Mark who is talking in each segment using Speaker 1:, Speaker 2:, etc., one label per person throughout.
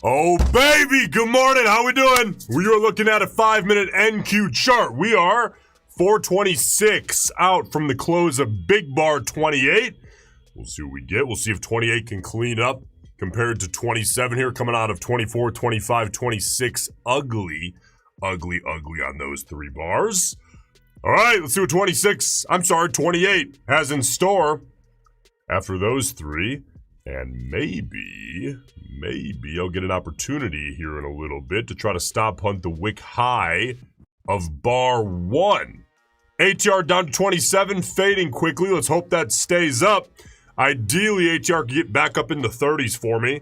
Speaker 1: Oh, baby, good morning. How we doing? We are looking at a 5-minute NQ chart. We are 426 out from the close of Big Bar 28. We'll see what we get. We'll see if 28 can clean up compared to 27 here, coming out of 24, 25, 26. Ugly on those three bars. All right, let's see what 28 has in store after those three. And maybe I'll get an opportunity here in a little bit to try to stop hunt the wick high of bar 1. ATR down to 27, fading quickly. Let's hope that stays up. Ideally, ATR could get back up in the 30s for me.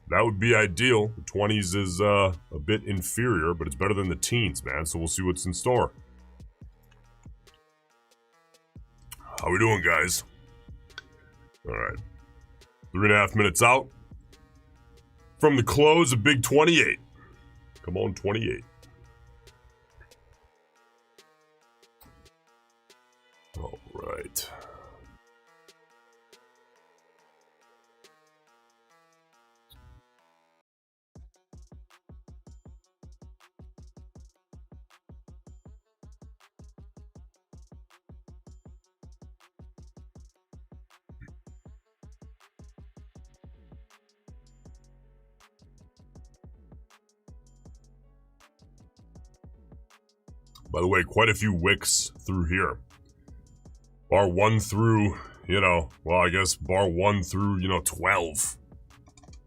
Speaker 1: That would be ideal. The 20s is a bit inferior, but it's better than the teens, man. So we'll see what's in store. How we doing, guys? All right, 3.5 minutes out from the close of Big 28. Come on, 28. All right. By the way, quite a few wicks through here. Bar 1 through, I guess bar 1 through, 12.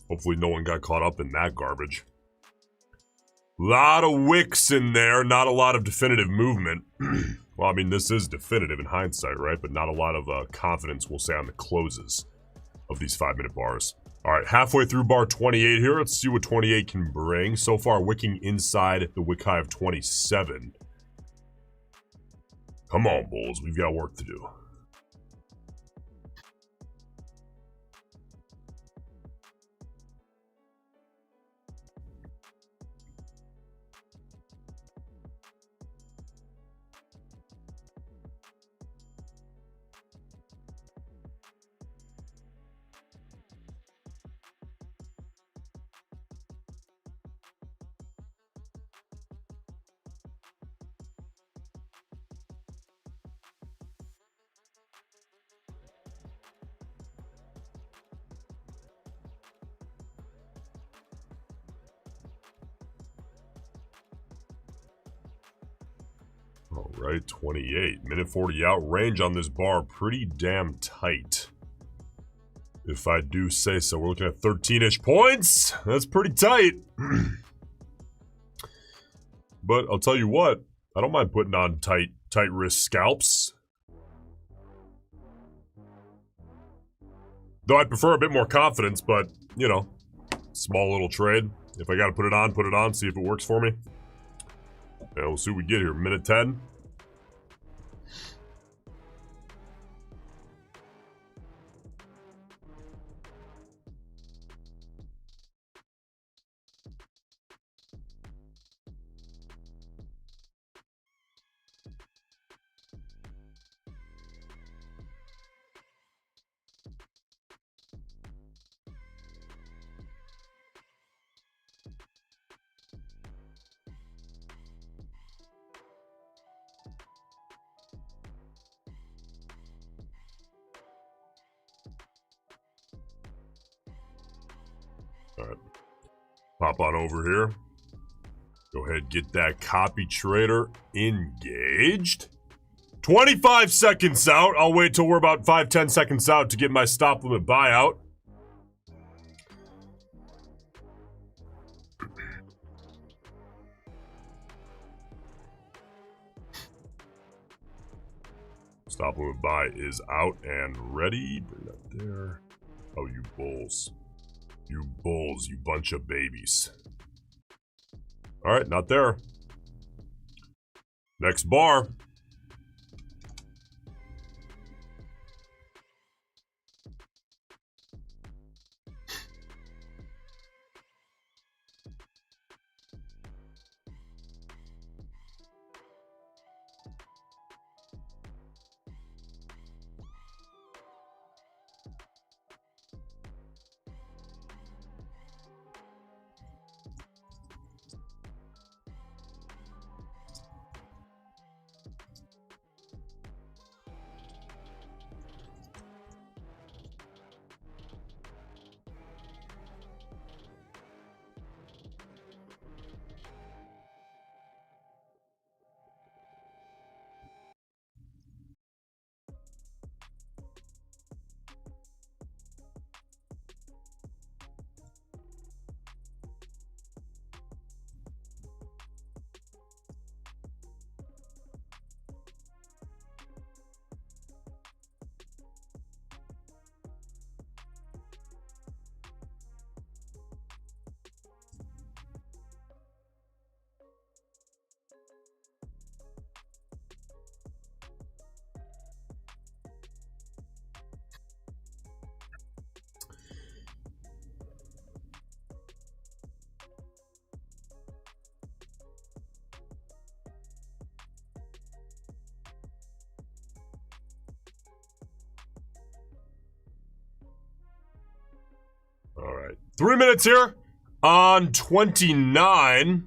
Speaker 1: Hopefully no one got caught up in that garbage. Lot of wicks in there, not a lot of definitive movement. Well, I mean, this is definitive in hindsight, right? But not a lot of confidence, we'll say, on the closes of these 5-minute bars. All right, halfway through bar 28 here. Let's see what 28 can bring. So far, wicking inside the wick high of 27. Come on, Bulls. We've got work to do. All right, 28. Minute 40 out. Range on this bar pretty damn tight, if I do say so. We're looking at 13-ish points. That's pretty tight. But I'll tell you what, I don't mind putting on tight wrist scalps. Though I'd prefer a bit more confidence, but, small little trade. If I got to put it on, see if it works for me. Yeah, we'll see what we get here. Minute 10. All right, pop on over here. Go ahead, get that copy trader engaged. 25 seconds out. I'll wait till we're about 5-10 seconds out to get my stop limit buyout. Stop limit buy is out and ready. Bring that there. Oh, you bulls. You bulls, you bunch of babies. All right, not there. Next bar. All right. 3 minutes here on 29.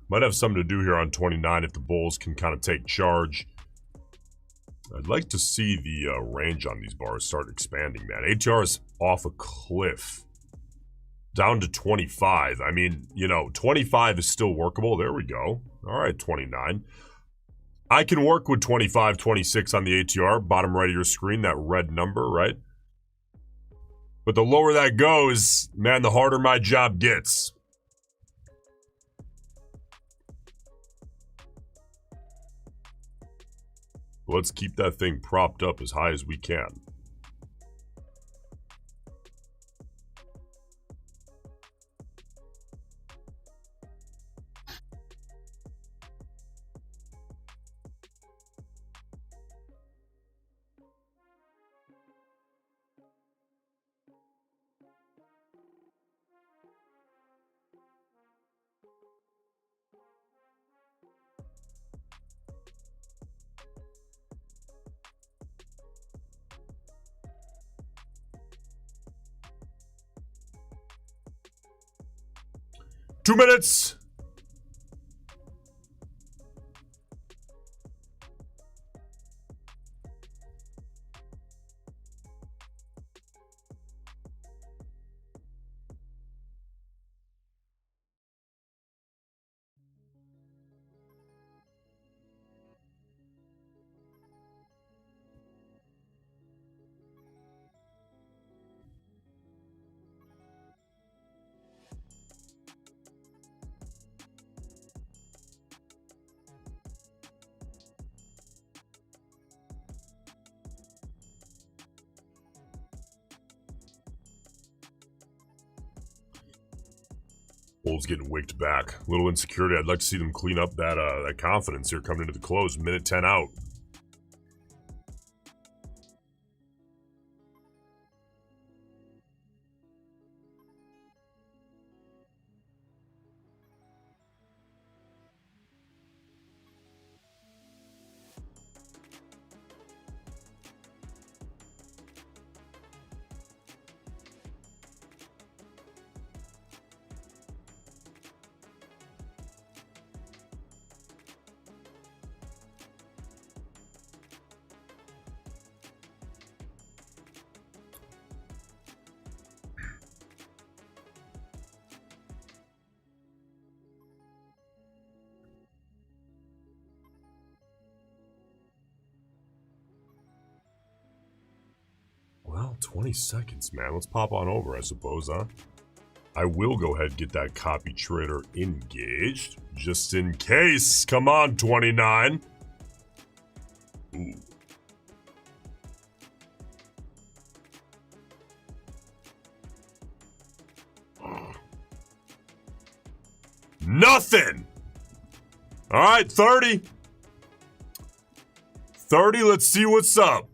Speaker 1: Might have something to do here on 29 if the bulls can kind of take charge. I'd like to see the range on these bars start expanding, man. ATR is off a cliff. Down to 25. I mean, 25 is still workable. There we go. All right, 29. I can work with 25, 26 on the ATR. Bottom right of your screen, that red number, right? But the lower that goes, man, the harder my job gets. Let's keep that thing propped up as high as we can. Two minutes. Bulls getting wicked back. A little insecurity. I'd like to see them clean up that confidence here coming into the close. Minute 10 out. Well, 20 seconds, man. Let's pop on over, I suppose, huh? I will go ahead and get that copy trader engaged, just in case. Come on, 29. Ooh. Nothing! All right, 30. 30, let's see what's up.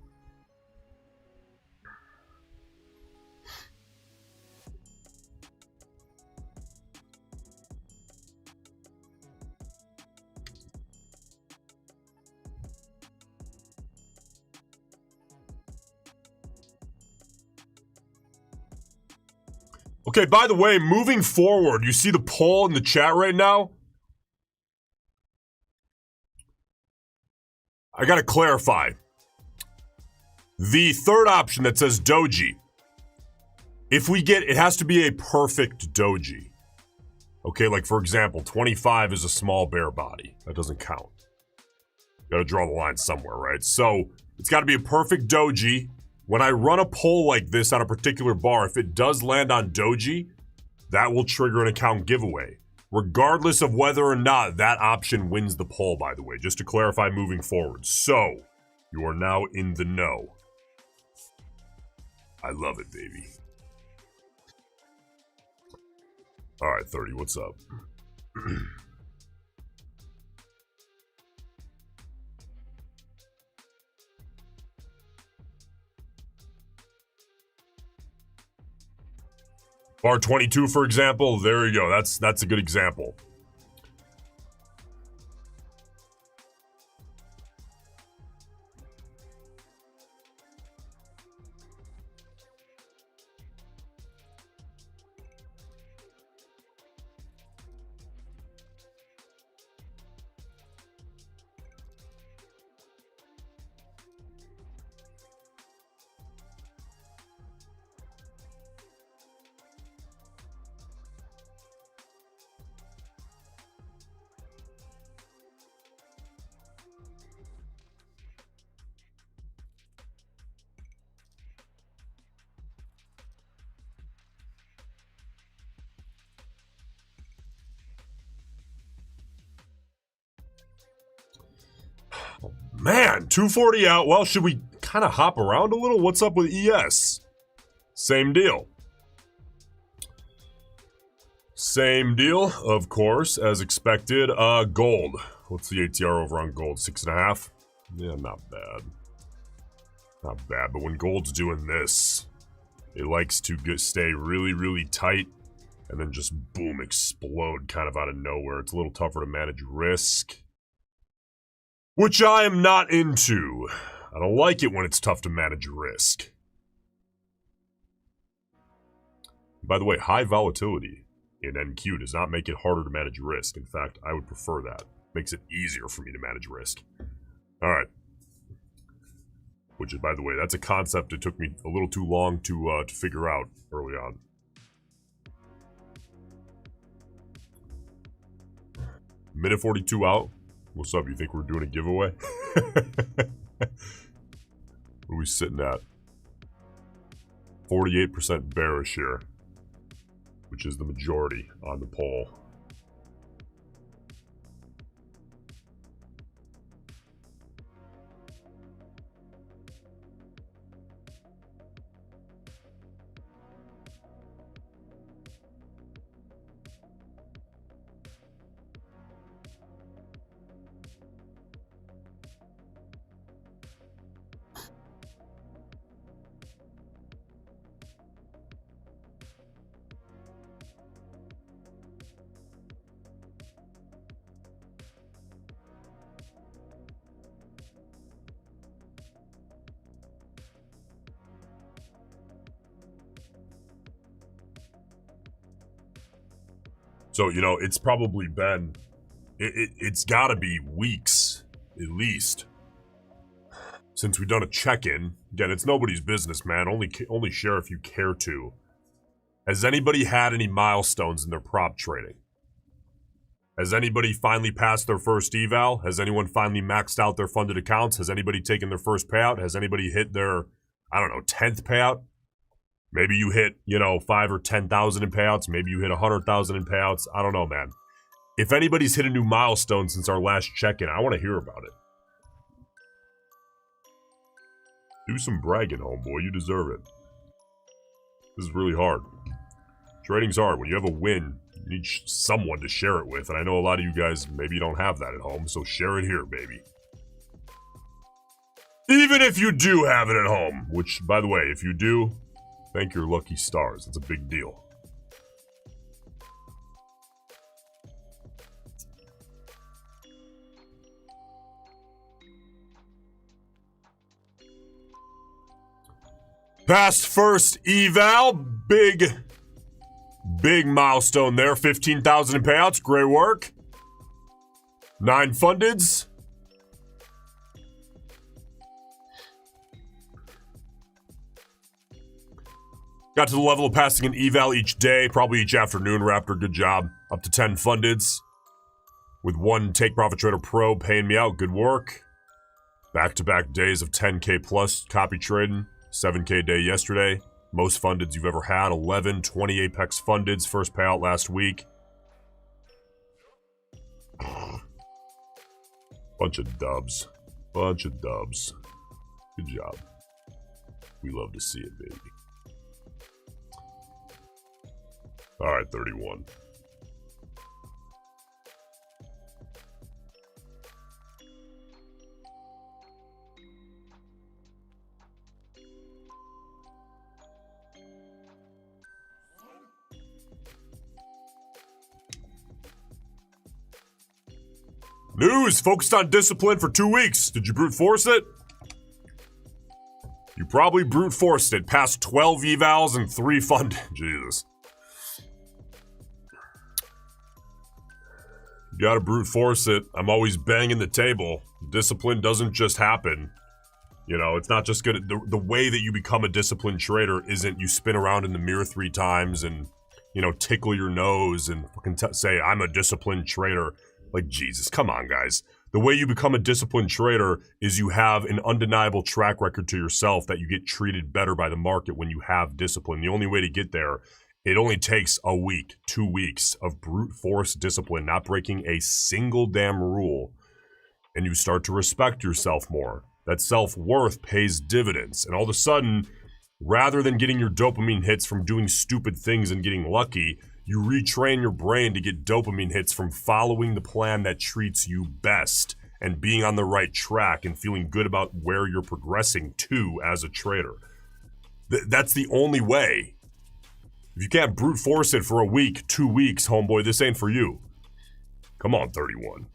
Speaker 1: Okay, by the way, moving forward, you see the poll in the chat right now? I gotta clarify. The third option that says doji, if we get, it has to be a perfect doji. Okay, like for example, 25 is a small bear body. That doesn't count. Gotta draw the line somewhere, right? So it's gotta be a perfect doji. When I run a poll like this on a particular bar, if it does land on doji, that will trigger an account giveaway, regardless of whether or not that option wins the poll, by the way, just to clarify moving forward. So, you are now in the know. I love it, baby. All right, 30, what's up? Bar 22, for example, there you go. That's a good example. 2%, 240 out. Well, should we kind of hop around a little? What's up with ES? Same deal. Same deal, of course, as expected. Gold. What's the ATR over on gold? 6.5? Yeah, not bad. Not bad, but when gold's doing this, it likes to stay really, really tight and then just boom, explode kind of out of nowhere. It's a little tougher to manage risk, which I am not into. I don't like it when it's tough to manage risk. By the way, high volatility in NQ does not make it harder to manage risk. In fact, I would prefer that. Makes it easier for me to manage risk. All right. Which, by the way, that's a concept that took me a little too long to figure out early on. Minute 42 out. What's up? You think we're doing a giveaway? What are we sitting at? 48% bearish here, which is the majority on the poll. So, you know, it's probably been, it's got to be weeks, at least, since we've done a check-in. Again, it's nobody's business, man. Only share if you care to. Has anybody had any milestones in their prop trading? Has anybody finally passed their first eval? Has anyone finally maxed out their funded accounts? Has anybody taken their first payout? Has anybody hit their, I don't know, 10th payout? Maybe you hit, you know, 5 or 10,000 in payouts. Maybe you hit 100,000 in payouts. I don't know, man. If anybody's hit a new milestone since our last check-in, I want to hear about it. Do some bragging, homeboy. You deserve it. This is really hard. Trading's hard. When you have a win, you need someone to share it with. And I know a lot of you guys, maybe you don't have that at home, so share it here, baby. Even if you do have it at home, which, by the way, if you do, thank your lucky stars. It's a big deal. Past first eval. Big milestone there. 15,000 in payouts. Great work. 9 fundeds. Got to the level of passing an eval each day, probably each afternoon, Raptor. Good job. Up to 10 fundeds. With 1 Take Profit Trader Pro paying me out. Good work. Back-to-back days of 10K plus copy trading. 7K day yesterday. Most fundeds you've ever had. 11, 20 Apex fundeds. First payout last week. Bunch of dubs. Bunch of dubs. Good job. We love to see it, baby. All right, 31. News! Focused on discipline for 2 weeks. Did you brute force it? You probably brute forced it. Past 12 evals and 3 fund. Jesus. You gotta brute force it. I'm always banging the table. Discipline doesn't just happen. You know, it's not just good. The way that you become a disciplined trader isn't you spin around in the mirror 3 times and, you know, tickle your nose and fucking say, I'm a disciplined trader. Like, Jesus, come on, guys. The way you become a disciplined trader is you have an undeniable track record to yourself that you get treated better by the market when you have discipline. The only way to get there, it only takes a week, 2 weeks of brute force discipline, not breaking a single damn rule, and you start to respect yourself more. that self-worth pays dividends. And all of a sudden, rather than getting your dopamine hits from doing stupid things and getting lucky, you retrain your brain to get dopamine hits from following the plan that treats you best and being on the right track and feeling good about where you're progressing to as a trader. That's the only way. If you can't brute force it for a week, 2 weeks, homeboy, this ain't for you. Come on, 31.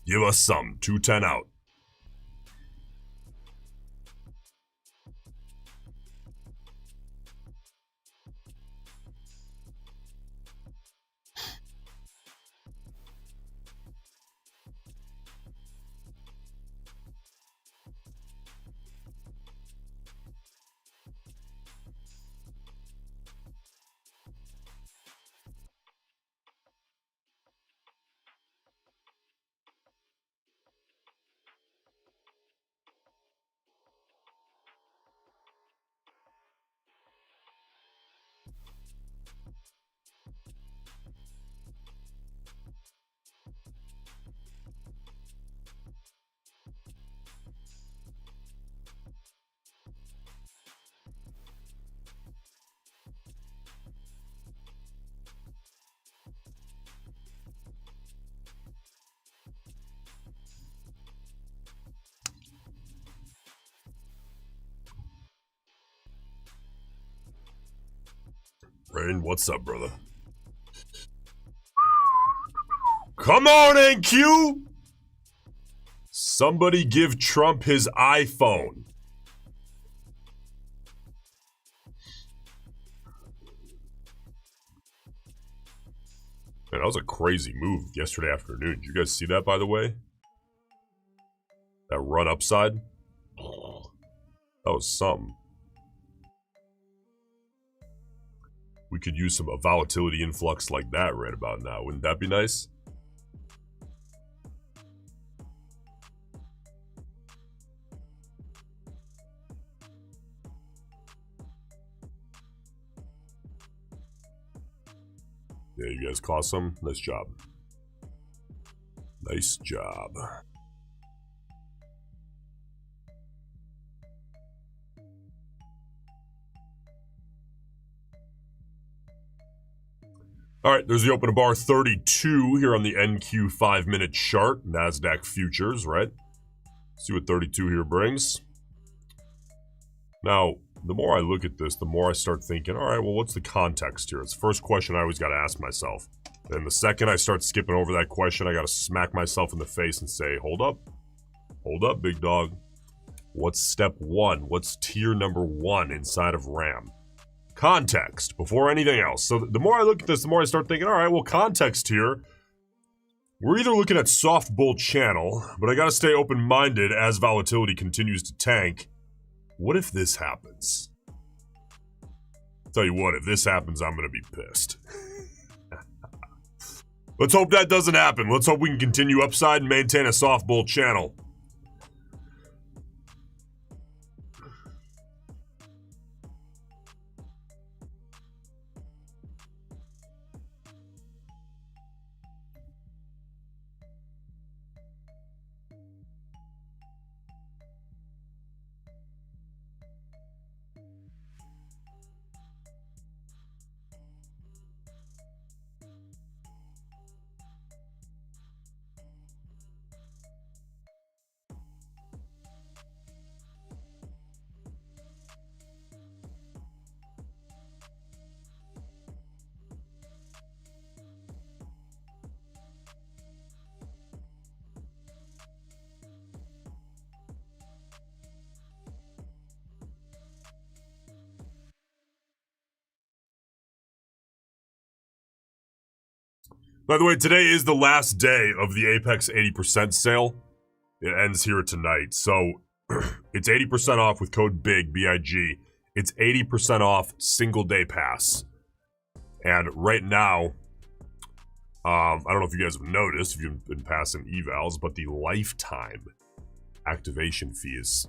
Speaker 1: Give us some. 210 out. Rain, what's up, brother? Come on, NQ! Somebody give Trump his iPhone. Man, that was a crazy move yesterday afternoon. Did you guys see that, by the way? That run upside? That was something. We could use some volatility influx like that right about now. Wouldn't that be nice? Yeah, you guys caught some? Nice job. Nice job. All right, there's the open of bar 32 here on the NQ 5-minute chart. NASDAQ futures, right? See what 32 here brings. Now, the more I look at this, the more I start thinking, all right, well, what's the context here? It's the first question I always got to ask myself. And the second I start skipping over that question, I got to smack myself in the face and say, hold up, big dog. What's step one? What's tier number one inside of RAM? Context before anything else. So the more I look at this, the more I start thinking, all right, well, context here. We're either looking at soft bull channel, but I got to stay open-minded as volatility continues to tank. What if this happens? Tell you what, if this happens, I'm going to be pissed. Let's hope that doesn't happen. Let's hope we can continue upside and maintain a soft bull channel. By the way, today is the last day of the Apex 80% sale. It ends here tonight. So it's 80% off with code BIG, B-I-G. It's 80% off single day pass. And right now, I don't know if you guys have noticed, if you've been passing evals, but the lifetime activation fee is,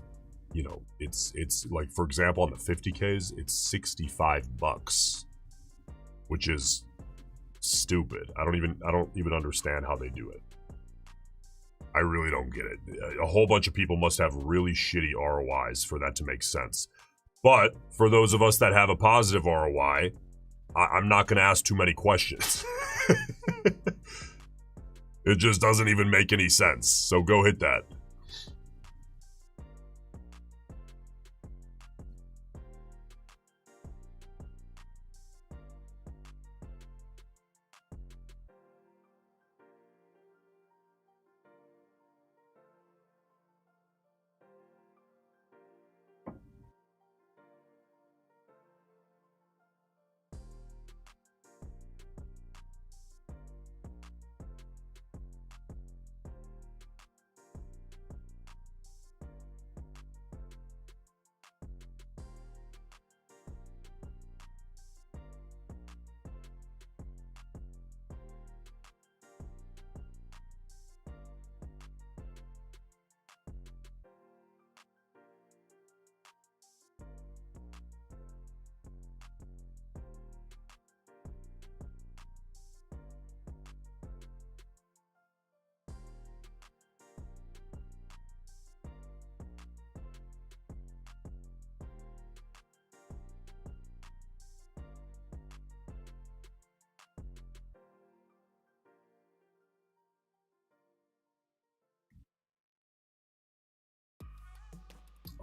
Speaker 1: you know, it's like, for example, on the 50Ks, it's 65 bucks, which is stupid. I don't even understand how they do it. I really don't get it. A whole bunch of people must have really shitty ROIs for that to make sense. But for those of us that have a positive ROI, I'm not going to ask too many questions. It just doesn't even make any sense. So go hit that.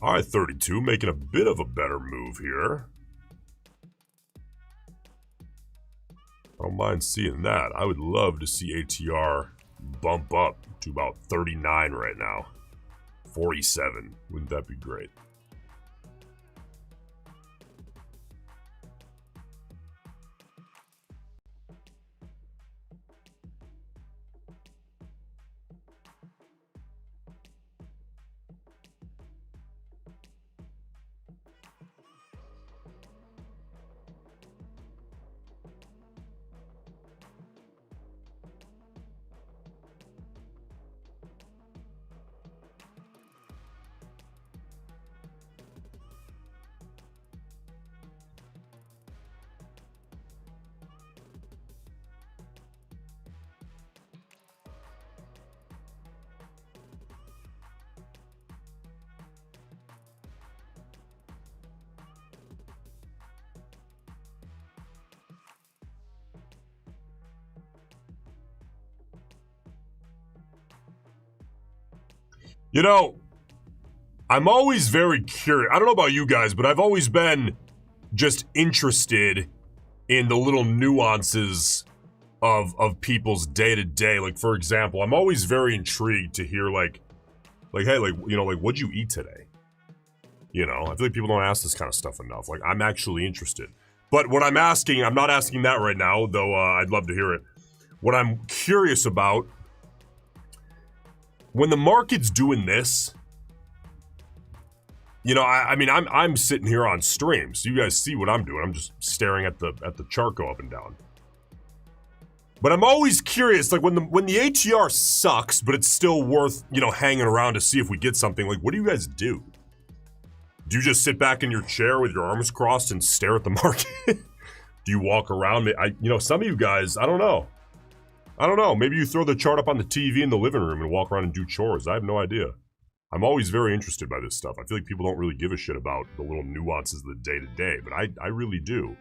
Speaker 1: All right, 32, making a bit of a better move here. I don't mind seeing that. I would love to see ATR bump up to about 39 right now. 47. Wouldn't that be great? You know, I'm always very curious. I don't know about you guys, but I've always been just interested in the little nuances of people's day-to-day. Like, for example, I'm always very intrigued to hear, like, hey, like, you know, like, what'd you eat today? You know, I feel like people don't ask this kind of stuff enough. Like, I'm actually interested. But what I'm asking, I'm not asking that right now, though I'd love to hear it. What I'm curious about, when the market's doing this, you know, I mean, I'm sitting here on stream, so you guys see what I'm doing. I'm just staring at the chart go up and down. But I'm always curious, like when the ATR sucks, but it's still worth, you know, hanging around to see if we get something. Like, what do you guys do? Do you just sit back in your chair with your arms crossed and stare at the market? Do you walk around? You know, some of you guys, I don't know. Maybe you throw the chart up on the TV in the living room and walk around and do chores. I have no idea. I'm always very interested by this stuff. I feel like people don't really give a shit about the little nuances of the day-to-day, but I really do.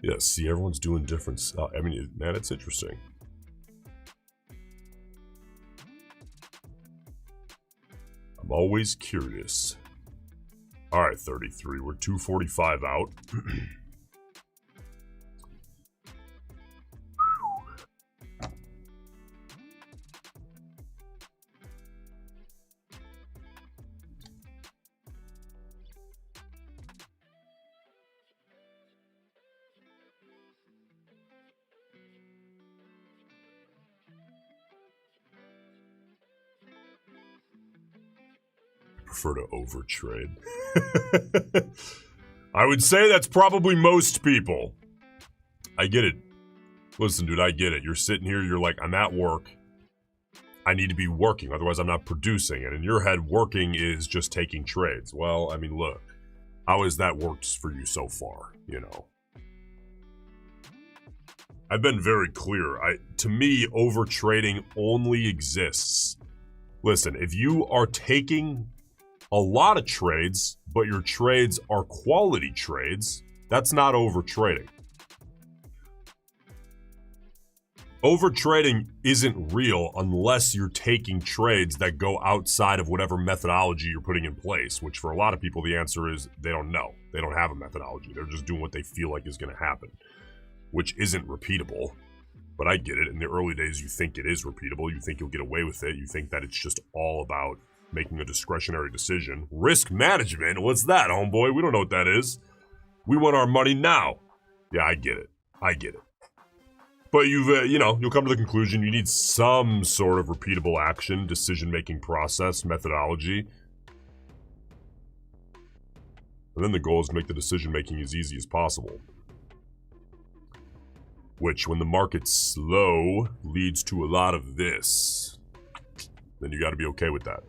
Speaker 1: Yeah, see, everyone's doing different stuff. I mean, man, it's interesting. I'm always curious. All right, 33. We're 245 out. prefer to overtrade. I would say that's probably most people. I get it. Listen, dude, I get it. You're sitting here, you're like, I'm at work. I need to be working, otherwise I'm not producing. And in your head, working is just taking trades. Well, I mean, look, how has that worked for you so far, you know? I've been very clear. To me, overtrading only exists. Listen, if you are taking a lot of trades, but your trades are quality trades, that's not overtrading. Overtrading isn't real unless you're taking trades that go outside of whatever methodology you're putting in place, which for a lot of people, the answer is they don't know. They don't have a methodology. They're just doing what they feel like is going to happen, which isn't repeatable. But I get it. In the early days, you think it is repeatable. You think you'll get away with it. You think that it's just all about making a discretionary decision. Risk management? What's that, homeboy? We don't know what that is. We want our money now. Yeah, I get it. I get it. But you'll come to the conclusion you need some sort of repeatable action, decision-making process, methodology. And then the goal is to make the decision-making as easy as possible. Which, when the market's slow, leads to a lot of this. Then you gotta be okay with that.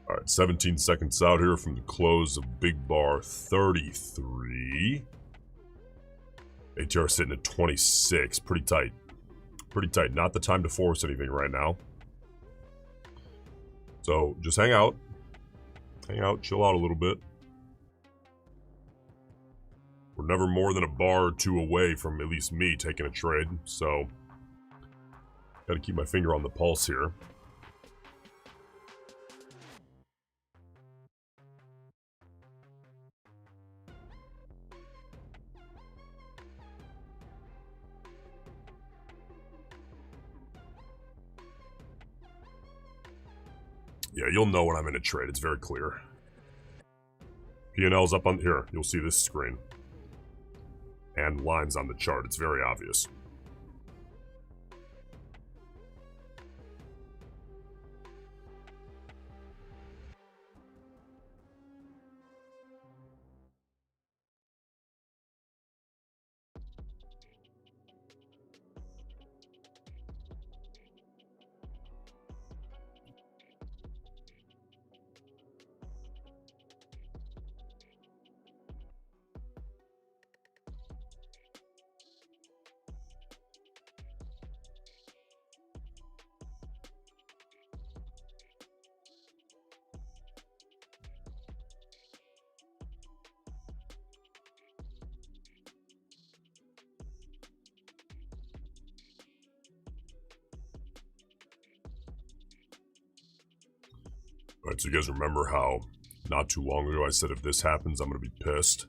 Speaker 1: All right, 17 seconds out here from the close of Big Bar 33. ATR sitting at 26. Pretty tight. Pretty tight. Not the time to force anything right now. So just hang out. Hang out, chill out a little bit. We're never more than a bar or two away from at least me taking a trade, so gotta keep my finger on the pulse here. Yeah, you'll know when I'm in a trade. It's very clear. P&L's up on here. You'll see this screen. And lines on the chart. It's very obvious. Alright, so you guys remember how not too long ago I said if this happens, I'm going to be pissed?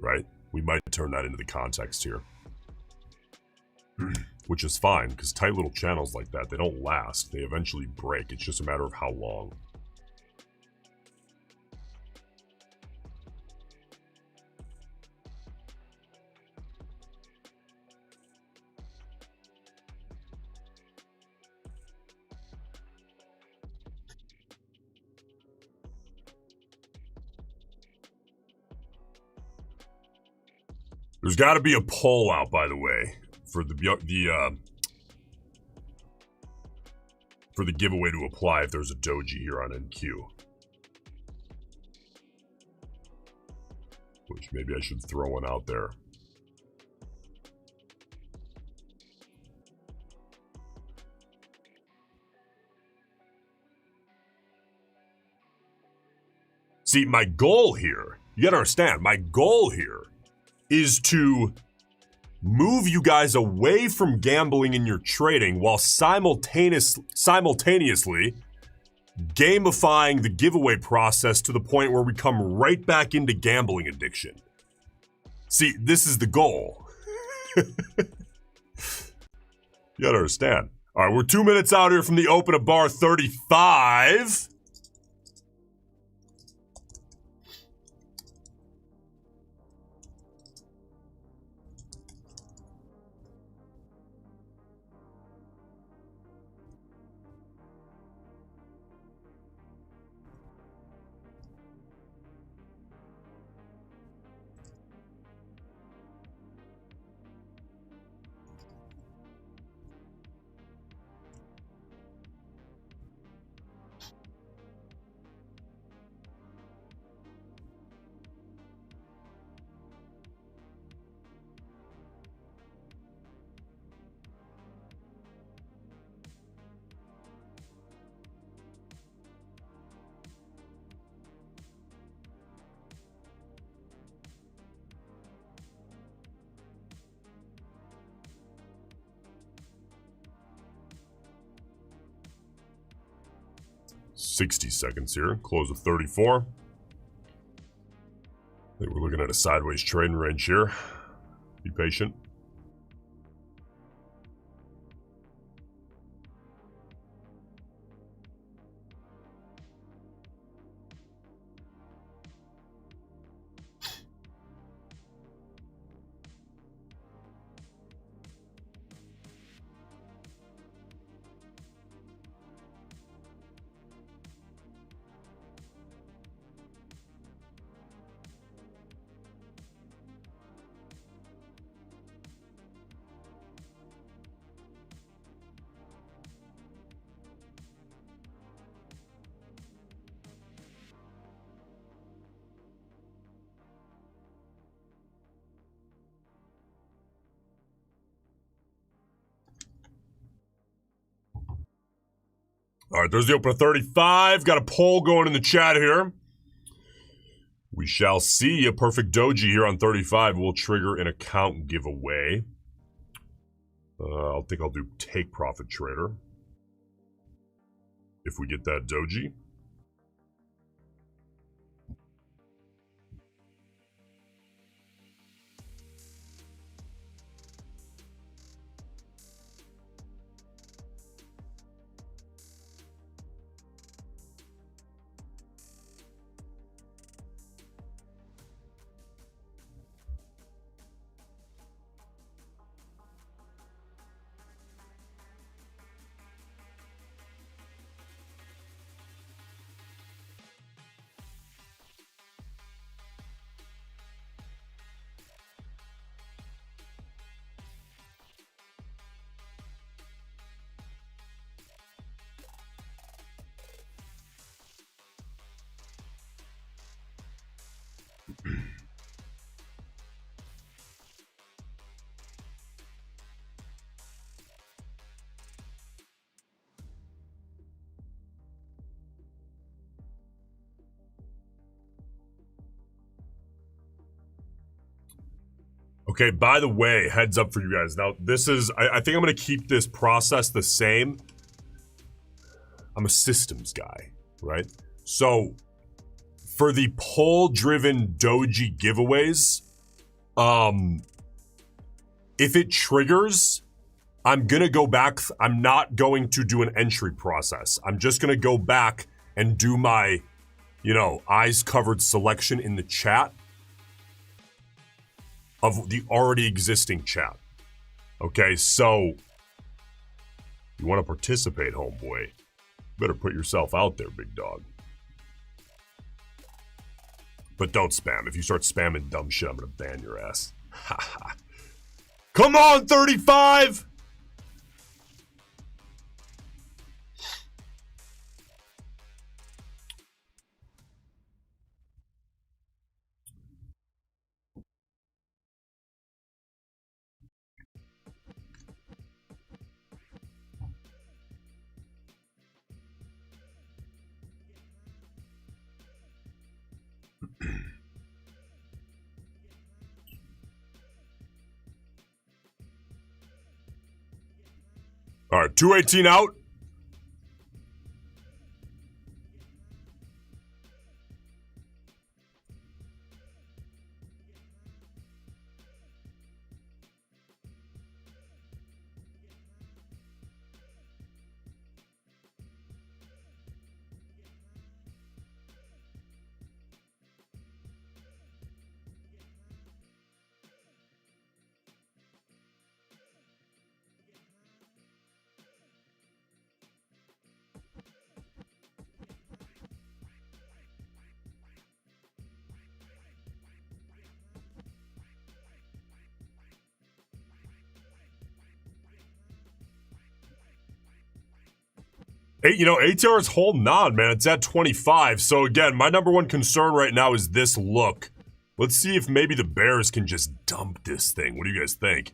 Speaker 1: Right? We might turn that into the context here. Which is fine, because tight little channels like that, they don't last. They eventually break. It's just a matter of how long. There's got to be a poll out, by the way, for the giveaway to apply if there's a doji here on NQ. Which maybe I should throw one out there. See, my goal here, you gotta understand, my goal here is to move you guys away from gambling in your trading while simultaneously gamifying the giveaway process to the point where we come right back into gambling addiction. See, this is the goal. You gotta understand. All right, we're 2 minutes out here from the open of bar 35. $60 seconds here. Close of 34. I think we're looking at a sideways trading range here. Be patient. All right, there's the open of 35. Got a poll going in the chat here. We shall see. A perfect doji here on 35 will trigger an account giveaway. I think I'll do take profit trader. If we get that doji. Okay, by the way, heads up for you guys. Now, this is, I think I'm going to keep this process the same. I'm a systems guy, right? So, for the poll-driven doji giveaways, if it triggers, I'm going to go back. I'm not going to do an entry process. I'm just going to go back and do my, eyes covered selection in the chat of the already existing chat. Okay, so you want to participate, homeboy, better put yourself out there, big dog. But don't spam. If you start spamming dumb shit, I'm gonna ban your ass. Come on, 35! All right, 218 out. ATR is holding on, man. It's at 25. So again, my number one concern right now is this look. Let's see if maybe the Bears can just dump this thing. What do you guys think?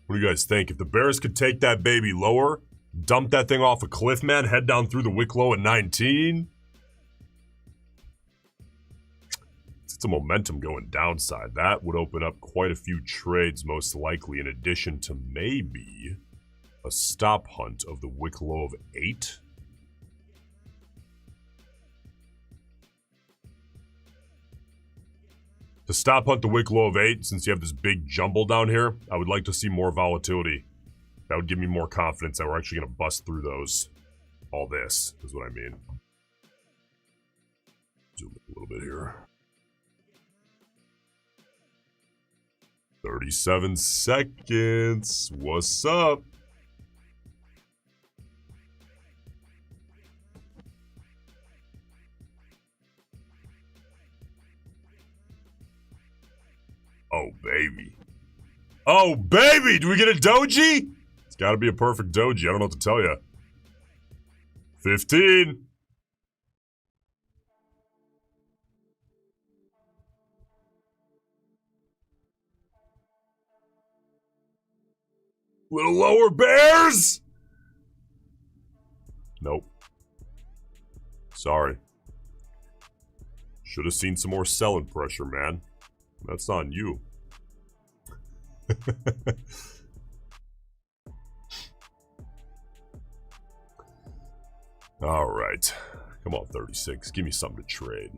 Speaker 1: What do you guys think? If the Bears could take that baby lower, dump that thing off a cliff, man, head down through the wick low at 19. It's a momentum going downside. That would open up quite a few trades, most likely, in addition to maybe a stop hunt of the wick low of 8. To stop hunt the wick low of 8, since you have this big jumble down here, I would like to see more volatility. That would give me more confidence that we're actually going to bust through those. All this is what I mean. Zoom in a little bit here. 37 seconds. What's up? Oh, baby. Oh, baby! Do we get a doji? It's got to be a perfect doji. I don't know what to tell you. 15. Little lower, Bears! Nope. Sorry. Should have seen some more selling pressure, man. That's on you. All right. Come on, 36. Give me something to trade.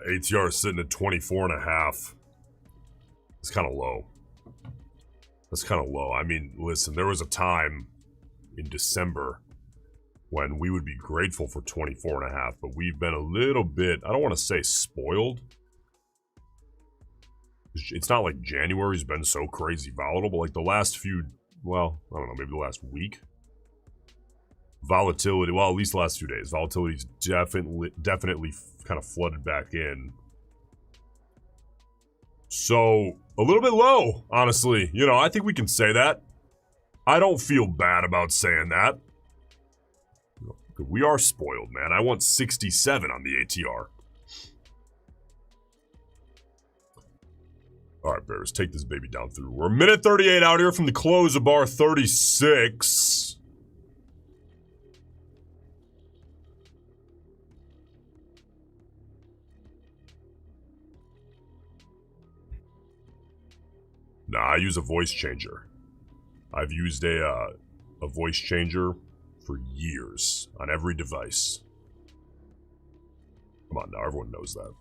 Speaker 1: ATR is sitting at 24.5. It's kind of low. That's kind of low. I mean, listen, there was a time in December when we would be grateful for 24.5, but we've been a little bit, I don't want to say spoiled. It's not like January's been so crazy volatile, but like the last few, well, I don't know, maybe the last week. Volatility, well, at least the last few days, volatility's definitely kind of flooded back in. So, a little bit low, honestly. You know, I think we can say that. I don't feel bad about saying that. We are spoiled, man. I want 67 on the ATR. All right, Bears, take this baby down through. We're a minute 38 out here from the close of bar 36. Nah, I use a voice changer. I've used a voice changer for years on every device. Come on now, everyone knows that.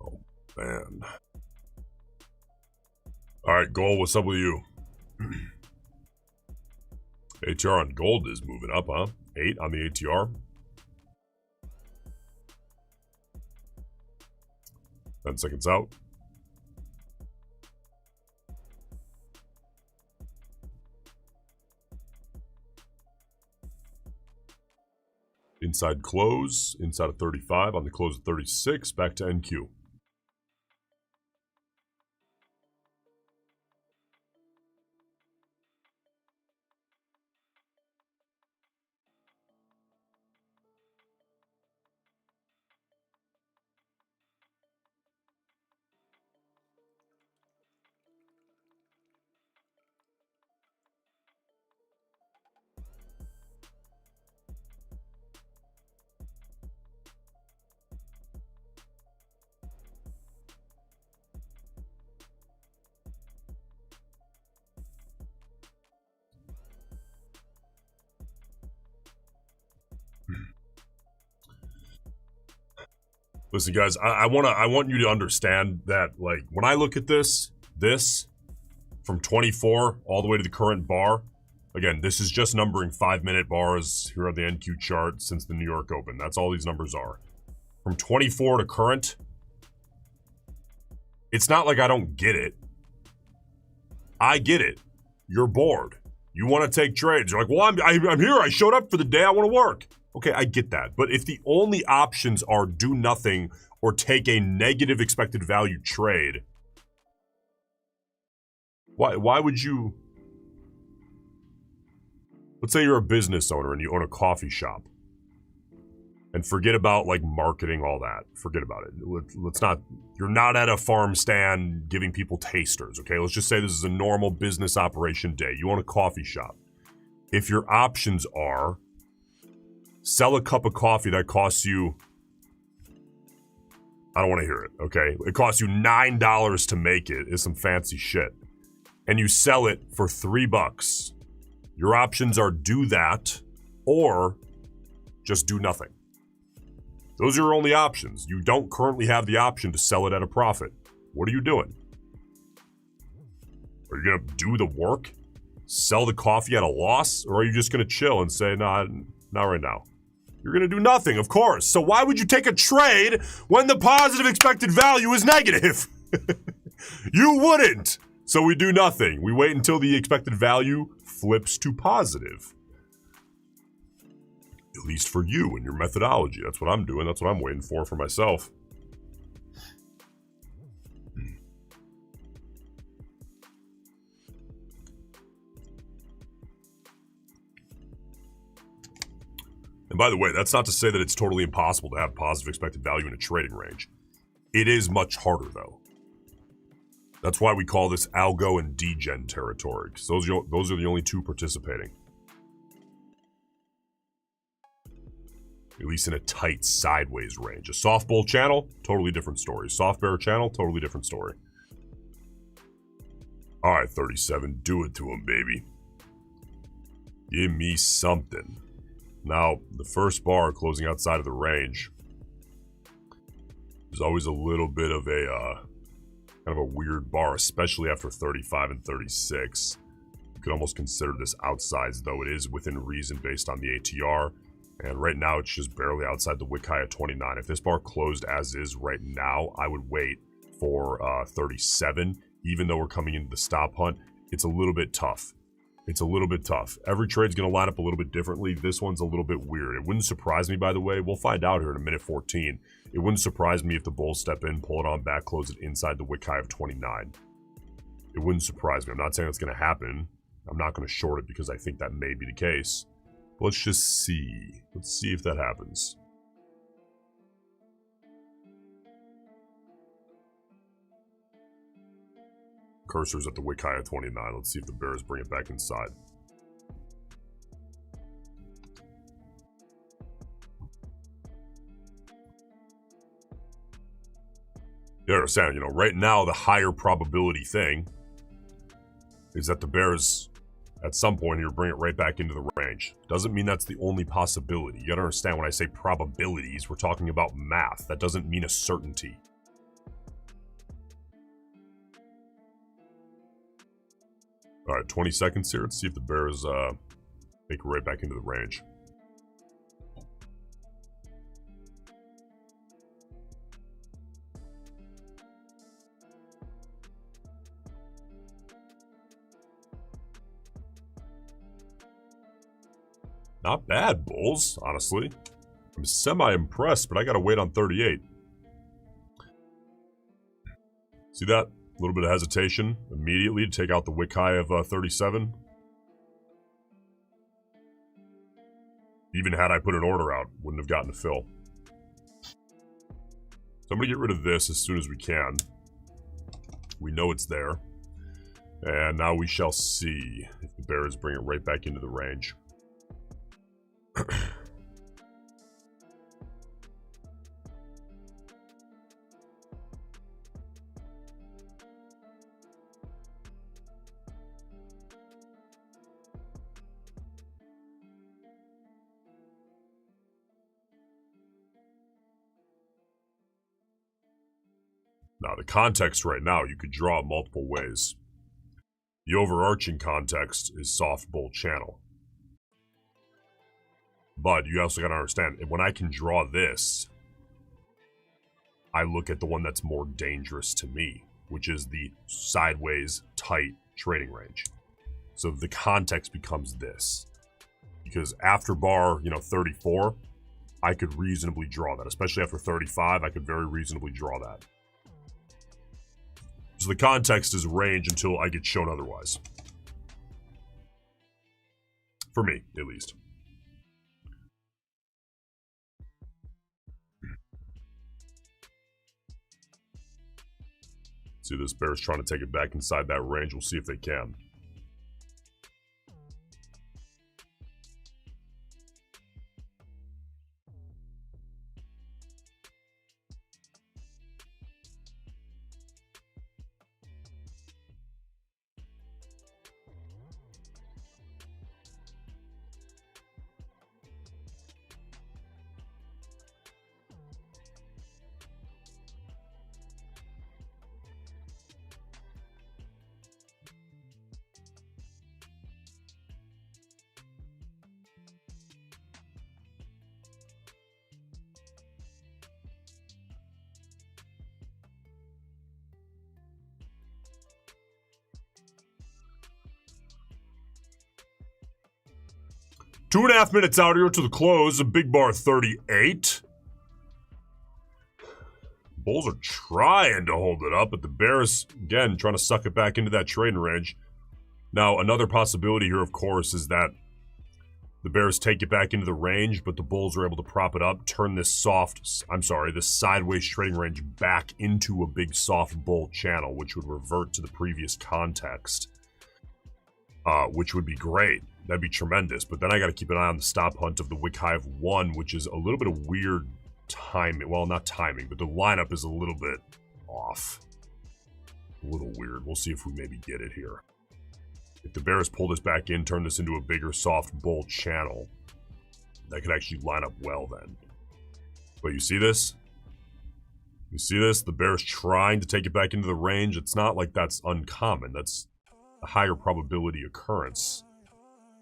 Speaker 1: Oh, man. All right, Gold, what's up with you? ATR on gold is moving up, huh? 8 on the ATR. 10 seconds out. Inside close, inside of 35, on the close of 36, back to NQ. Listen, guys, I want you to understand that, like, when I look at this from 24 all the way to the current bar, again, this is just numbering 5-minute bars here on the NQ chart since the New York Open. That's all these numbers are. From 24 to current, it's not like I don't get it. I get it. You're bored. You want to take trades. You're like, well, I'm here. I showed up for the day. I want to work. Okay, I get that. But if the only options are do nothing or take a negative expected value trade, why would you? Let's say you're a business owner and you own a coffee shop. And forget about, like, marketing, all that. Forget about it. Let's not, you're not at a farm stand giving people tasters, okay? Let's just say this is a normal business operation day. You own a coffee shop. If your options are sell a cup of coffee that costs you, I don't want to hear it, okay? It costs you $9 to make it. It's some fancy shit. And you sell it for $3. Your options are do that or just do nothing. Those are your only options. You don't currently have the option to sell it at a profit. What are you doing? Are you going to do the work? Sell the coffee at a loss? Or are you just going to chill and say, nah, not right now? You're going to do nothing, of course. So why would you take a trade when the positive expected value is negative? You wouldn't. So we do nothing. We wait until the expected value flips to positive. At least for you and your methodology. That's what I'm doing. That's what I'm waiting for myself. And by the way, that's not to say that it's totally impossible to have positive expected value in a trading range. It is much harder, though. That's why we call this algo and degen territory, because those are the only two participating. At least in a tight sideways range. A soft bull channel, totally different story. Soft bear channel, totally different story. All right, 37, do it to him, baby. Give me something. Now, the first bar closing outside of the range is always a little bit of a kind of a weird bar, especially after 35 and 36. You could almost consider this outsized, though it is within reason based on the ATR. And right now, it's just barely outside the wick high at 29. If this bar closed as is right now, I would wait for 37. Even though we're coming into the stop hunt, it's a little bit tough. It's a little bit tough. Every trade's going to line up a little bit differently. This one's a little bit weird. It wouldn't surprise me, by the way. We'll find out here in a minute 14. It wouldn't surprise me if the bulls step in, pull it on back, close it inside the wick high of 29. It wouldn't surprise me. I'm not saying that's going to happen. I'm not going to short it because I think that may be the case. But let's just see. Let's see if that happens. Cursor's at the wick high at 29. Let's see if the bears bring it back inside. You understand, right now the higher probability thing is that the bears at some point here bring it right back into the range. Doesn't mean that's the only possibility. You gotta understand, when I say probabilities, we're talking about math. That doesn't mean a certainty. All right, 20 seconds here. Let's see if the bears make it right back into the range. Not bad, bulls, honestly. I'm semi-impressed, but I gotta wait on 38. See that? A little bit of hesitation immediately to take out the wick high of 37. Even had I put an order out, wouldn't have gotten a fill. So I'm going to get rid of this as soon as we can. We know it's there. And now we shall see if the bears bring it right back into the range. Now, the context right now, you could draw it multiple ways. The overarching context is soft bull channel. But you also got to understand, when I can draw this, I look at the one that's more dangerous to me, which is the sideways, tight trading range. So the context becomes this. Because after bar, 34, I could reasonably draw that. Especially after 35, I could very reasonably draw that. So the context is range until I get shown otherwise. For me, at least. See, this bear's trying to take it back inside that range. We'll see if they can. Two and a half minutes out here to the close of big bar 38. Bulls are trying to hold it up, but the bears, again, trying to suck it back into that trading range. Now, another possibility here, of course, is that The bears take it back into the range, but the bulls are able to prop it up, turn this this sideways trading range back into a big soft bull channel, which would revert to the previous context, which would be great. That'd be tremendous. But then I got to keep an eye on the stop hunt of the wick high of 1, which is a little bit of weird timing. Well, not timing, but the lineup is a little bit off. A little weird. We'll see if we maybe get it here. If the bears pull this back in, turn this into a bigger soft bull channel, that could actually line up well then. But you see this? You see this? The bears trying to take it back into the range. It's not like that's uncommon. That's a higher probability occurrence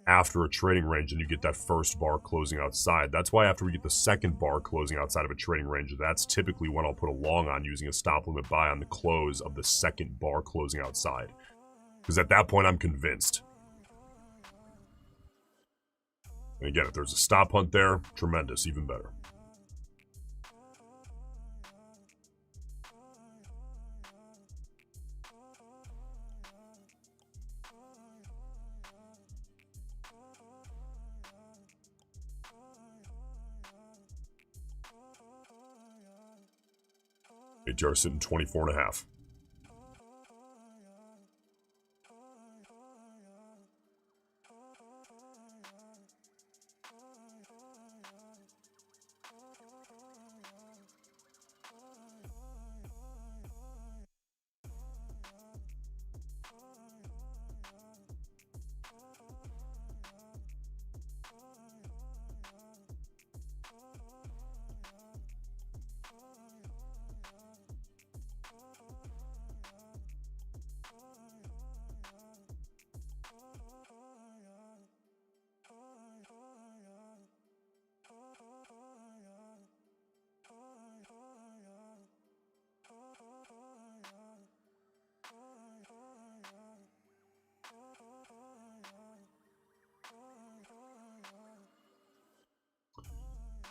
Speaker 1: after a trading range and you get that first bar closing outside. That's why after we get the second bar closing outside of a trading range, that's typically when I'll put a long on using a stop limit buy on the close of the second bar closing outside. Because at that point, I'm convinced. And again, if there's a stop hunt there, tremendous, even better. ATR sitting 24.5.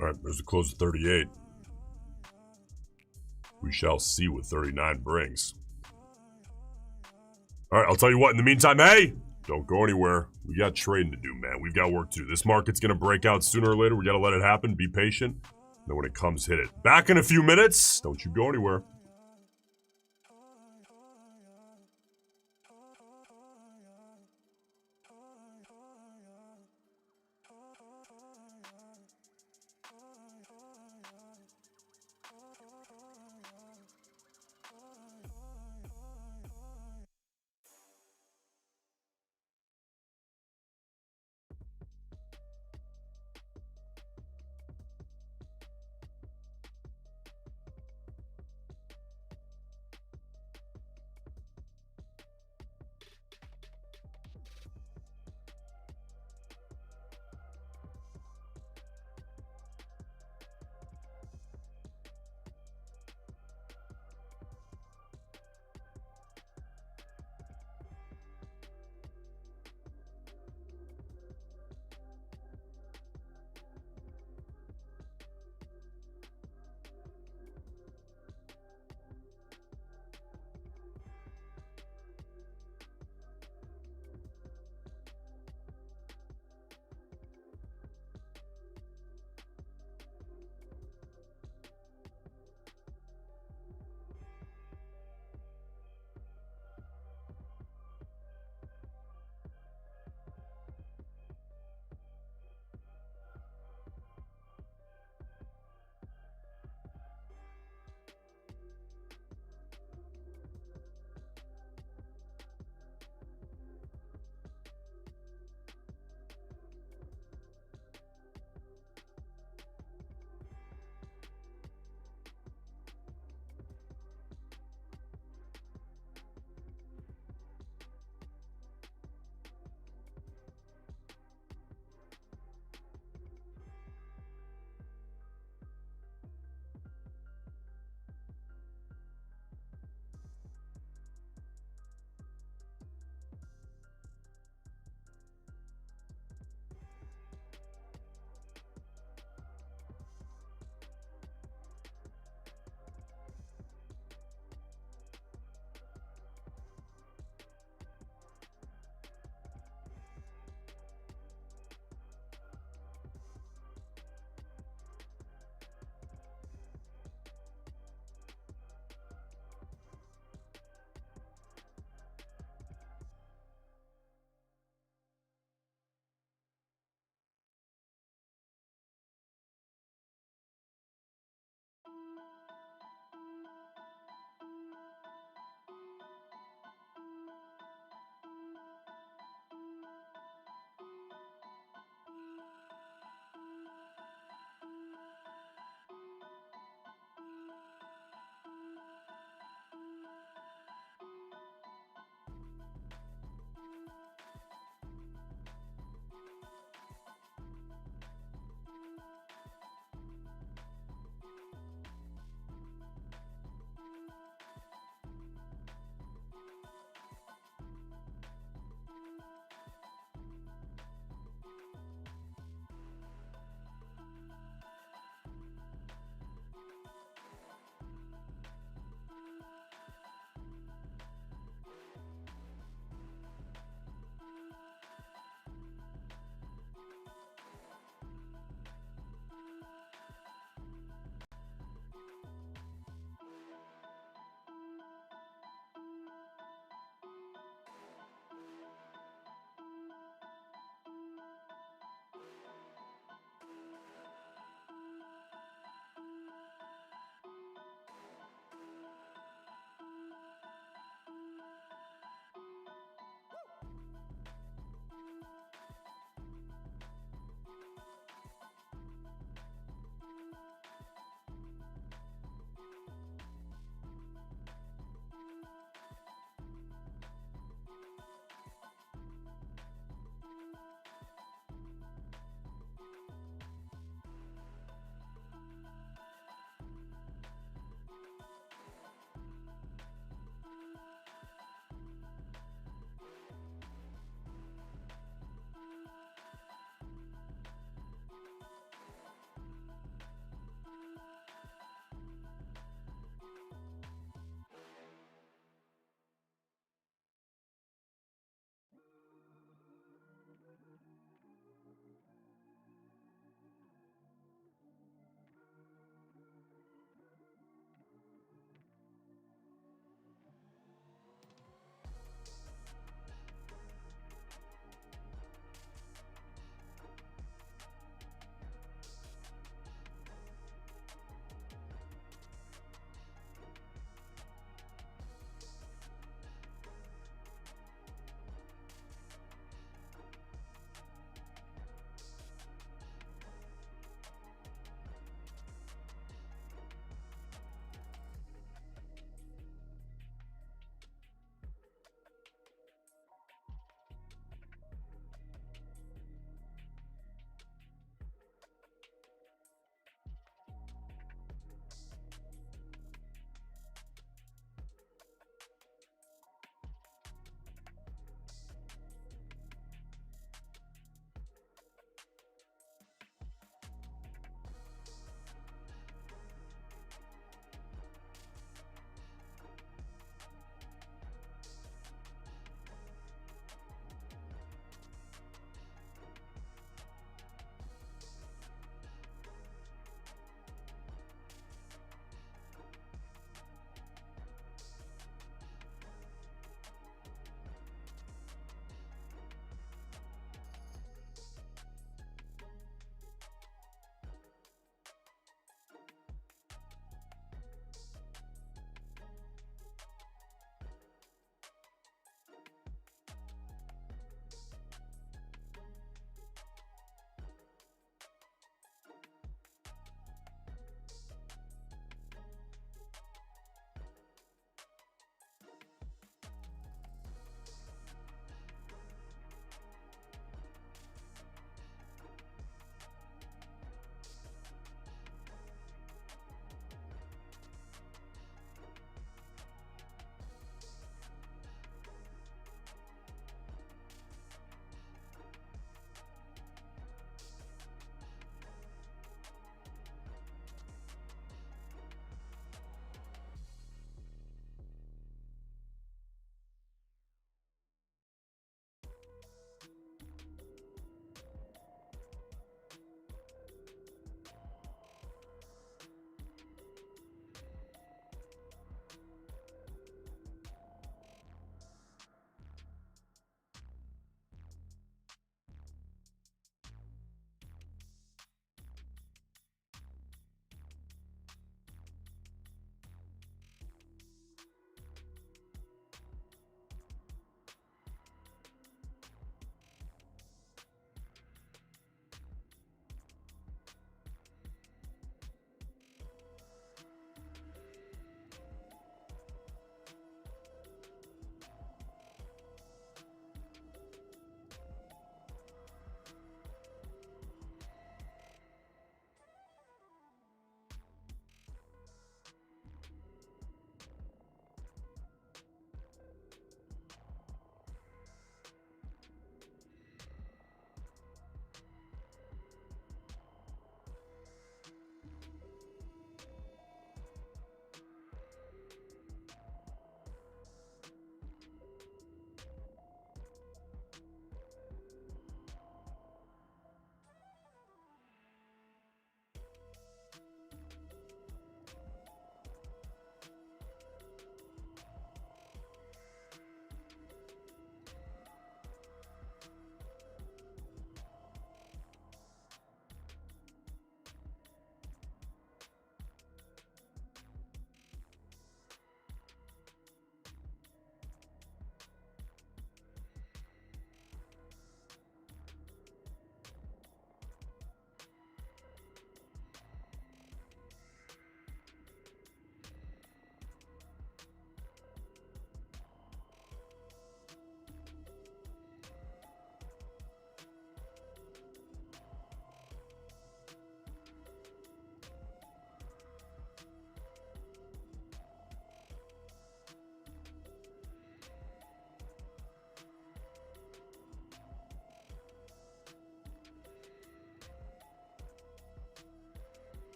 Speaker 1: All right, there's a close of 38. We shall see what 39 brings. All right, I'll tell you what, in the meantime, hey, don't go anywhere. We got trading to do, man. We've got work to do. This market's going to break out sooner or later. We got to let it happen. Be patient. And then when it comes, hit it. Back in a few minutes. Don't you go anywhere.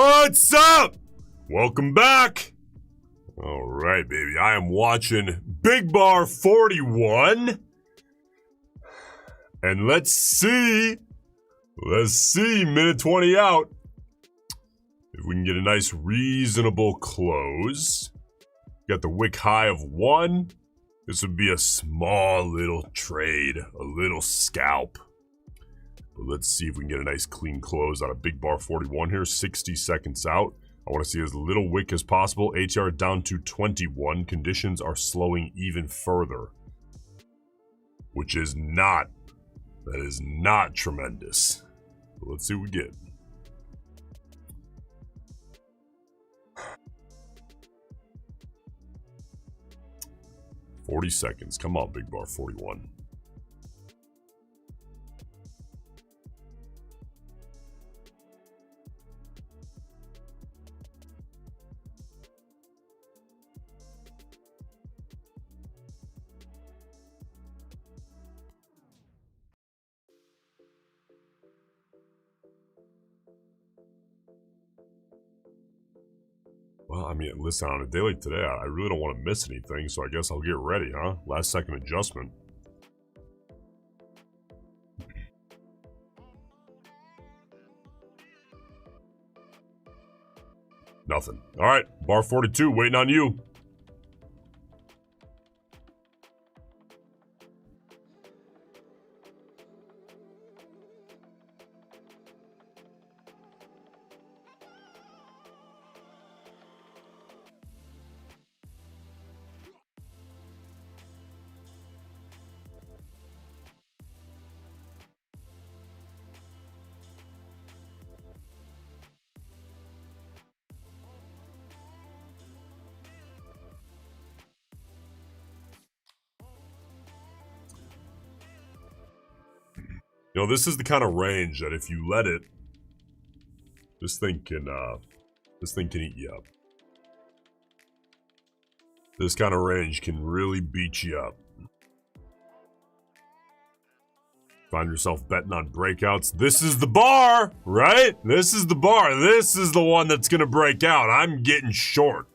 Speaker 1: What's up? Welcome back. All right, baby. I am watching Big Bar 41. And let's see, minute 20 out. If we can get a nice reasonable close. Got the wick high of 1. This would be a small little trade, a little scalp. But let's see if we can get a nice clean close out of Big Bar 41 here, 60 seconds out. I want to see as little wick as possible. ATR down to 21. Conditions are slowing even further. Which is not, that is not tremendous. But let's see what we get. $40 seconds. Come on, Big Bar 41. Well, I mean, listen, on a day like today, I really don't want to miss anything, so I guess I'll get ready, huh? Last second adjustment. Nothing. All right, Bar 42, waiting on you. You know, this is the kind of range that if you let it, this thing can eat you up. This kind of range can really beat you up. Find yourself betting on breakouts. This is the bar, right? This is the bar. This is the one that's going to break out. I'm getting short.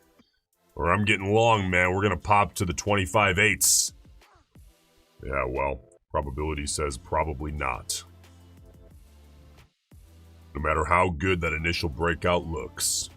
Speaker 1: Or I'm getting long, man. We're going to pop to the 25/8. Yeah, well, probability says probably not. No matter how good that initial breakout looks.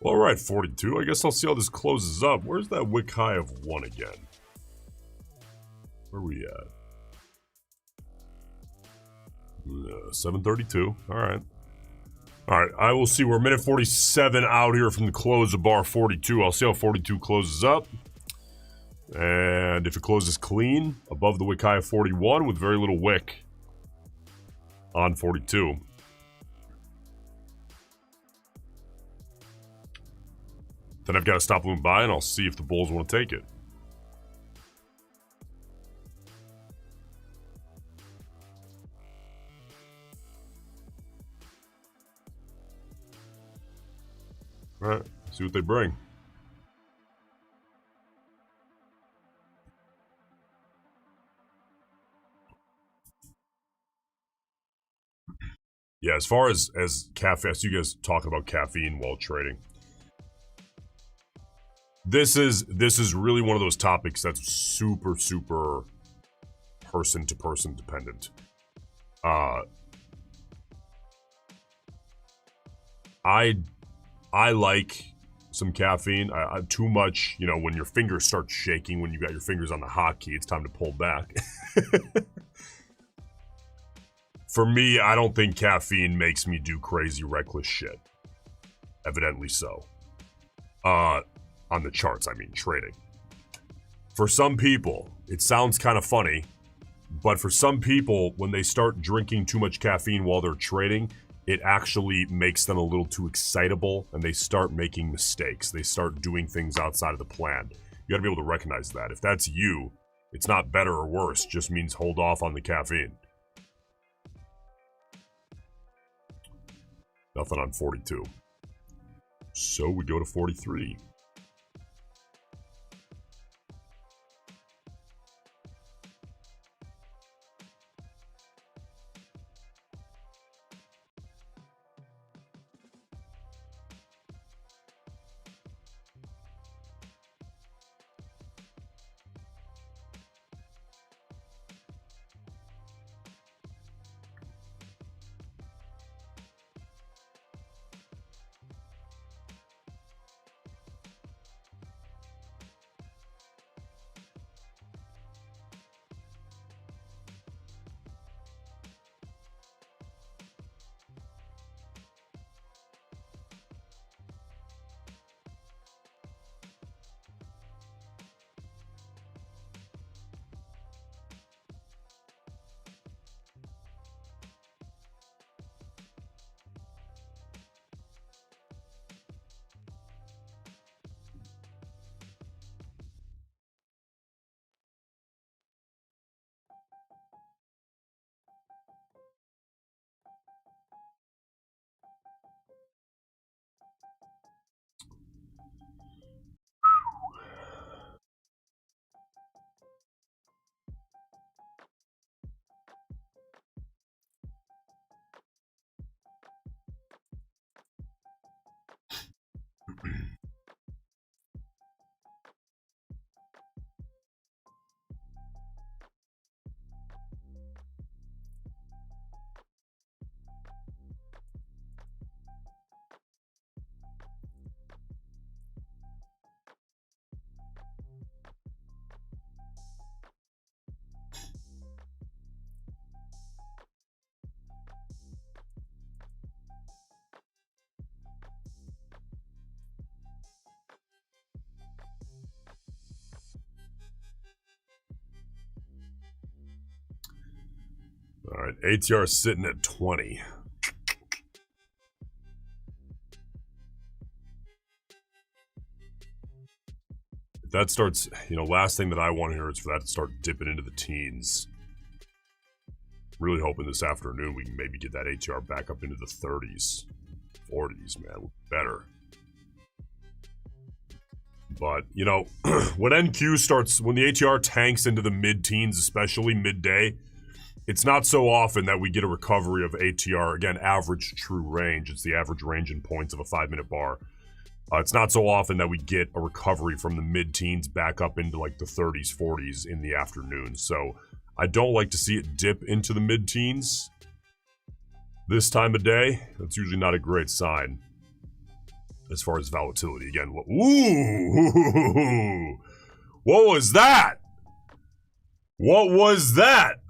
Speaker 1: Well, all right, 42. I guess I'll see how this closes up. Where's that wick high of 1 again? Where are we at? 732. All right. All right, I will see. We're minute 47 out here from the close of bar 42. I'll see how 42 closes up. And if it closes clean, above the wick high of 41 with very little wick on 42. Then I've got to stop moving by, and I'll see if the bulls want to take it. All right, see what they bring. Yeah, as far as caffeine, you guys talking about caffeine while trading. This is really one of those topics that's super person to person dependent. I like some caffeine. Too much, you know, when your fingers start shaking, when you got your fingers on the hotkey, it's time to pull back. For me, I don't think caffeine makes me do crazy, reckless shit. Evidently so. On the charts, I mean, trading. For some people, it sounds kind of funny, but for some people, when they start drinking too much caffeine while they're trading, it actually makes them a little too excitable, and they start making mistakes. They start doing things outside of the plan. You gotta be able to recognize that. If that's you, it's not better or worse, just means hold off on the caffeine. Nothing on 42. So we go to 43. All right, ATR is sitting at 20. If that starts, you know, last thing that I want here is for that to start dipping into the teens. Really hoping this afternoon we can maybe get that ATR back up into the 30s. 40s, man, better. But, you know, when NQ starts, when the ATR tanks into the mid-teens, especially midday, it's not so often that we get a recovery of ATR, again, average true range. It's the average range in points of a 5-minute bar. It's not so often that we get a recovery from the mid-teens back up into like the 30s, 40s in the afternoon. So I don't like to see it dip into the mid-teens this time of day. That's usually not a great sign as far as volatility. Again, ooh, what was that? What was that?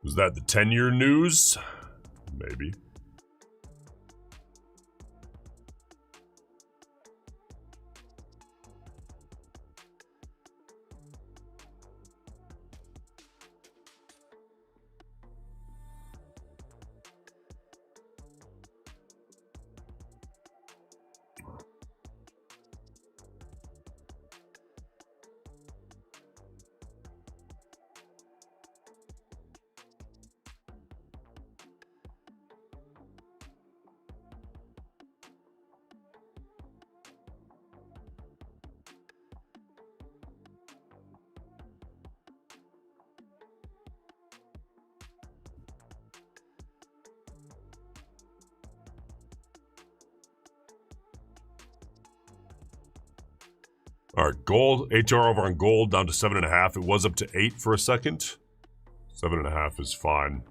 Speaker 1: Was that the 10-year news? maybe. All right, gold, ATR over on gold down to 7.5. It was up to 8 for a second. 7.5 is fine.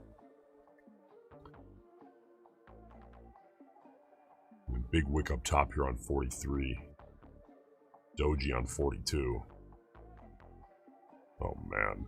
Speaker 1: Big wick up top here on 43. Doji on 42. Oh, man.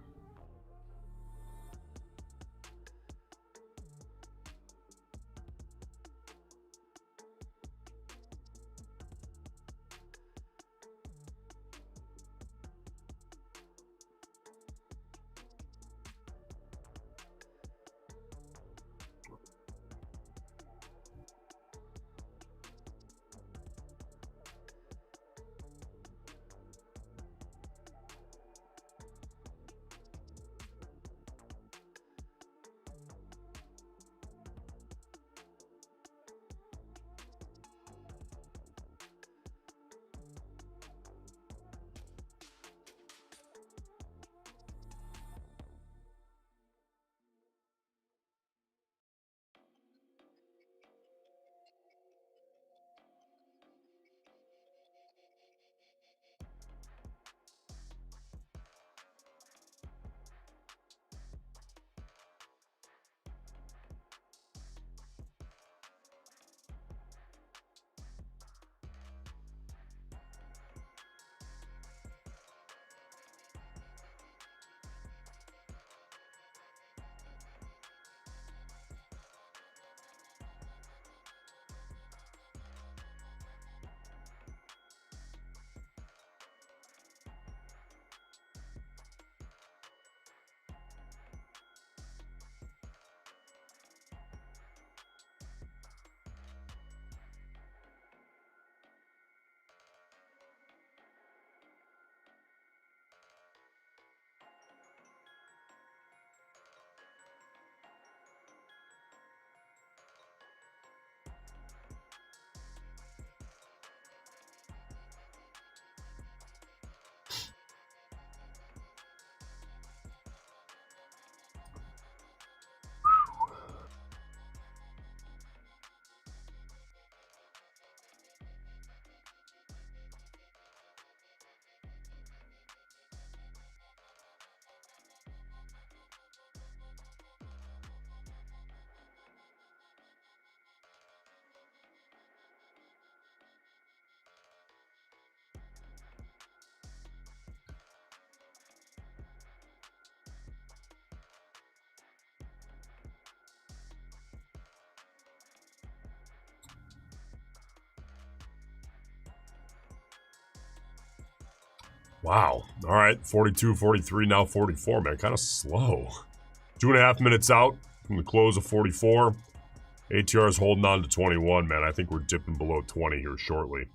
Speaker 1: Wow. All right. 42, 43, now 44, man. Kind of slow. 2.5 minutes out from the close of 44. ATR is holding on to 21, man. I think we're dipping below 20 here shortly.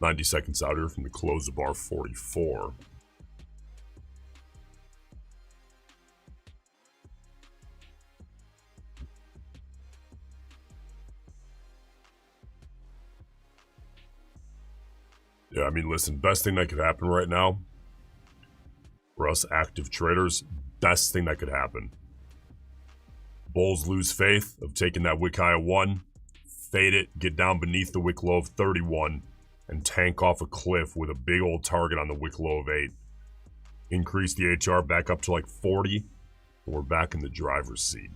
Speaker 1: 90 seconds out here from the close of bar 44. Yeah, I mean, listen, best thing that could happen right now for us active traders, best thing that could happen. Bulls lose faith of taking that wick high of 1, fade it, get down beneath the wick low of 31, and tank off a cliff with a big old target on the wick low of 8. Increase the ATR back up to like 40, and we're back in the driver's seat.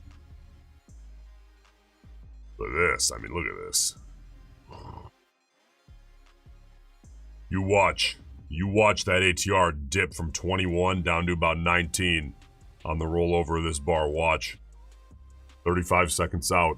Speaker 1: But this, I mean, look at this. You watch that ATR dip from 21 down to about 19 on the rollover of this bar. Watch. 35 seconds out.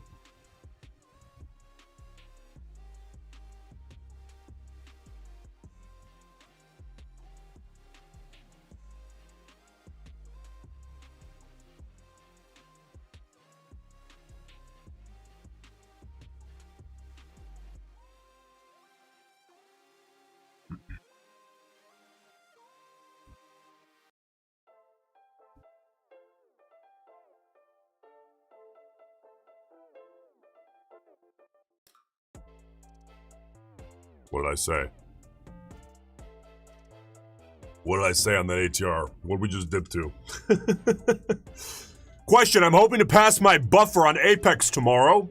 Speaker 1: What did I say? What did I say on that ATR? What did we just dip to? Question, I'm hoping to pass my buffer on Apex tomorrow,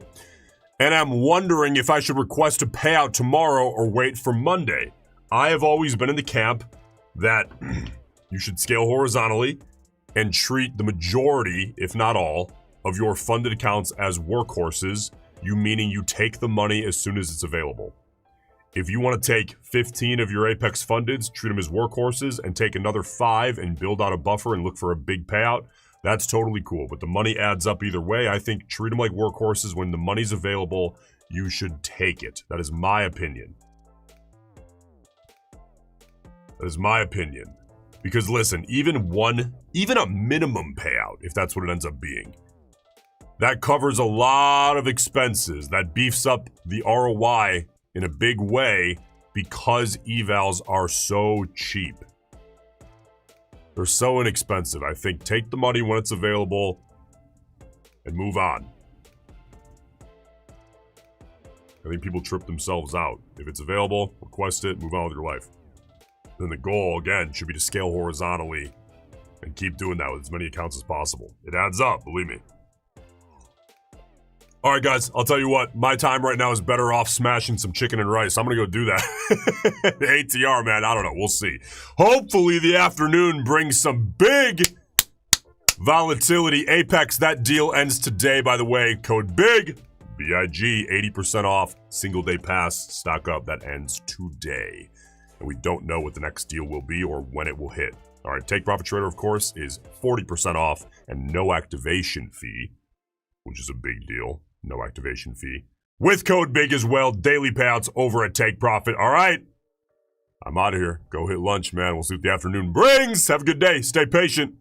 Speaker 1: and I'm wondering if I should request a payout tomorrow or wait for Monday. I have always been in the camp that you should scale horizontally and treat the majority, if not all, of your funded accounts as workhorses, meaning you take the money as soon as it's available. If you want to take 15 of your Apex fundeds, treat them as workhorses, and take another 5 and build out a buffer and look for a big payout, that's totally cool. But the money adds up either way. I think treat them like workhorses. When the money's available, you should take it. That is my opinion. That is my opinion. Because listen, even a minimum payout, if that's what it ends up being, that covers a lot of expenses. That beefs up the ROI in a big way because evals are so cheap. They're so inexpensive. I think take the money when it's available and move on. I think people trip themselves out. If it's available, request it, move on with your life. Then the goal, again, should be to scale horizontally and keep doing that with as many accounts as possible. It adds up, believe me. All right, guys, I'll tell you what. My time right now is better off smashing some chicken and rice. I'm going to go do that. The ATR, man, I don't know. We'll see. Hopefully the afternoon brings some big volatility. Apex, that deal ends today, by the way. Code BIG, B-I-G, 80% off. Single day pass, stock up. That ends today. And we don't know what the next deal will be or when it will hit. All right, Take Profit Trader, of course, is 40% off and no activation fee, which is a big deal. No activation fee. With code BIG as well. Daily payouts over at Take Profit. All right. I'm out of here. Go hit lunch, man. We'll see what the afternoon brings. Have a good day. Stay patient.